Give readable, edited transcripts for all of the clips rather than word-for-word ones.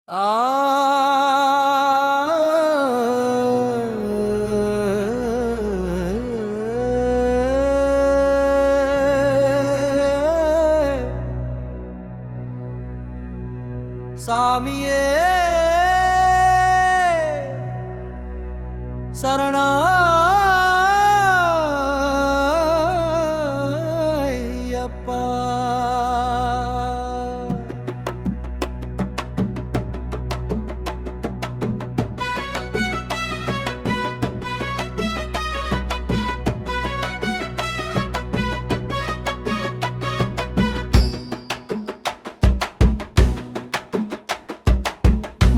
ஆ சாமியே சரணாய்யப்பா.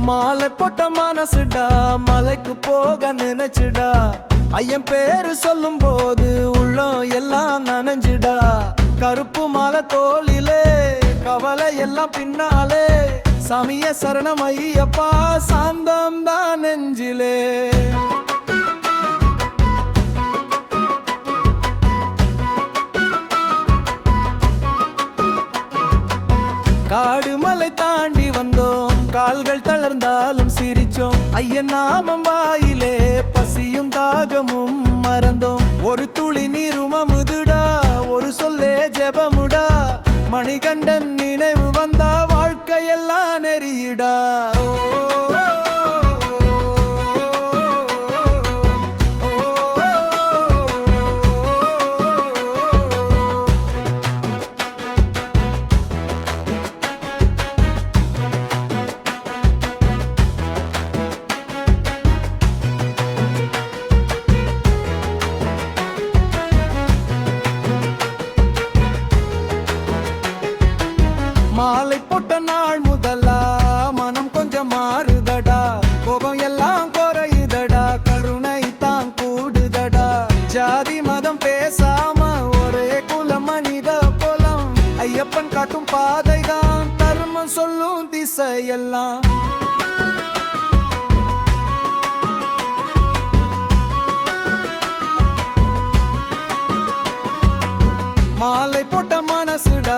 மாலை போட்ட மனசுடா, மலைக்கு போக நினைச்சுடா. ஐயன் பேரு சொல்லும் போது உள்ளம் எல்லாம் நனைஞ்சுடா. கருப்பு மாலை தோளிலே, கவலை எல்லாம் பின்னாலே. சாமிய சரணம் ஐயப்பா, சாந்தம் தான் நெஞ்சிலே. காடு மலை தாண்டி வந்தோம், கால்கள் தளர்ந்தாலும் சிரிச்சோம். ஐயன் நாமம் வாயிலே பசியும் தாகமும் மறந்தோம். ஒரு துளி நீரும் அமுதுடா, ஒரு சொல்லே ஜெபமுடா. மணிகண்டன் நினைவு வந்தா வாழ்க்கையெல்லாம் நெறியிடா. மாலை போட்ட நாள் முதலா மனம் கொஞ்சம் மாறுதடா. கோபம் எல்லாம் குறையுதடா, கருணை தான் கூடுதடா. ஜாதி மதம் பேசாம ஒரே குலம் மனித குலம். ஐயப்பன் காட்டும் பாதைதான் தர்மம் சொல்லும் திசையெல்லாம். மாலை போட்ட மனசுடா,